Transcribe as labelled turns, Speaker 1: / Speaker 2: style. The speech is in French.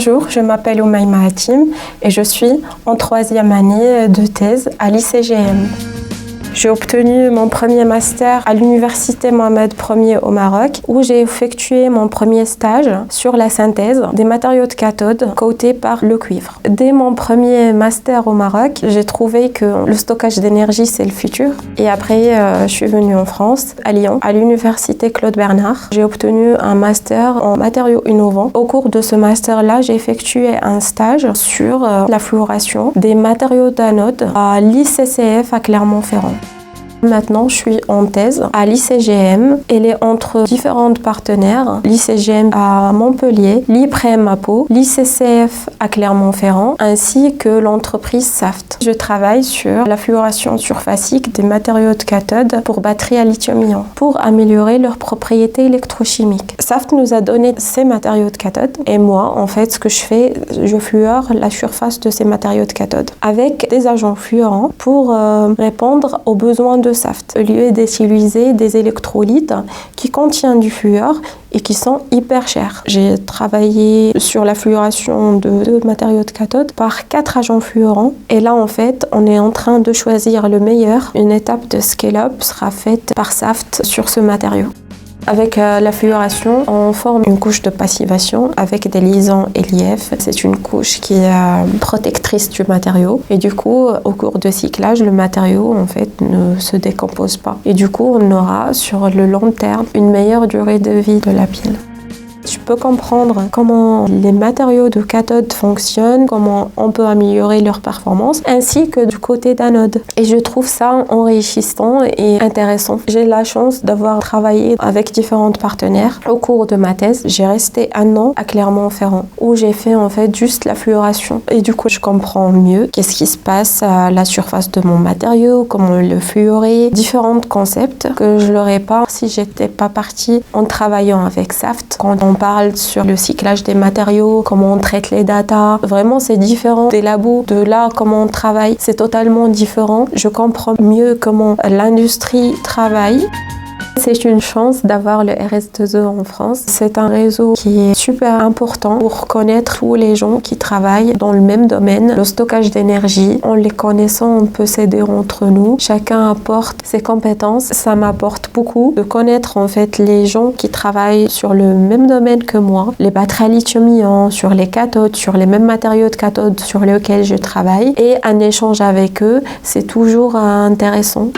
Speaker 1: Bonjour, je m'appelle Oumaima Hatim et je suis en 3e année de thèse à l'ICGM. J'ai obtenu mon premier master à l'université Mohamed Ier au Maroc, où j'ai effectué mon premier stage sur la synthèse des matériaux de cathode coatés par le cuivre. Dès mon premier master au Maroc, j'ai trouvé que le stockage d'énergie, c'est le futur. Et après, je suis venue en France, à Lyon, à l'université Claude Bernard. J'ai obtenu un master en matériaux innovants. Au cours de ce master-là, j'ai effectué un stage sur la fluoration des matériaux d'anode à l'ICCF à Clermont-Ferrand. Maintenant, je suis en thèse à l'ICGM. Elle est entre différents partenaires. L'ICGM à Montpellier, l'IPREM à Pau, l'ICCF à Clermont-Ferrand, ainsi que l'entreprise Saft. Je travaille sur la fluoration surfacique des matériaux de cathode pour batteries à lithium-ion, pour améliorer leurs propriétés électrochimiques. Saft nous a donné ces matériaux de cathode et moi, en fait, ce que je fais, je fluore la surface de ces matériaux de cathode avec des agents fluorants pour répondre aux besoins de Saft, au lieu d'utiliser des électrolytes qui contiennent du fluor et qui sont hyper chers. J'ai travaillé sur la fluoration de matériaux de cathode par 4 agents fluorants et là en fait on est en train de choisir le meilleur. Une étape de scale-up sera faite par Saft sur ce matériau. Avec la fluoration, on forme une couche de passivation avec des liaisons LiF. C'est une couche qui est protectrice du matériau. Et du coup, au cours de cyclage, le matériau en fait ne se décompose pas. Et du coup, on aura sur le long terme une meilleure durée de vie de la pile. Je peux comprendre comment les matériaux de cathode fonctionnent, comment on peut améliorer leur performance, ainsi que du côté d'anode. Et je trouve ça enrichissant et intéressant. J'ai la chance d'avoir travaillé avec différents partenaires. Au cours de ma thèse, j'ai resté 1 an à Clermont-Ferrand, où j'ai fait en fait juste la fluoration. Et du coup, je comprends mieux qu'est-ce qui se passe à la surface de mon matériau, comment le fluorer, différents concepts que je n'aurais pas si j'étais pas partie en travaillant avec Saft. Quand on parle sur le cyclage des matériaux, comment on traite les datas. Vraiment, c'est différent des labos, de là, comment on travaille. C'est totalement différent. Je comprends mieux comment l'industrie travaille. C'est une chance d'avoir le RS2E en France. C'est un réseau qui est super important pour connaître tous les gens qui travaillent dans le même domaine, le stockage d'énergie. En les connaissant, on peut s'aider entre nous. Chacun apporte ses compétences. Ça m'apporte beaucoup de connaître en fait les gens qui travaillent sur le même domaine que moi. Les batteries à lithium-ion, sur les cathodes, sur les mêmes matériaux de cathode sur lesquels je travaille. Et un échange avec eux, c'est toujours intéressant.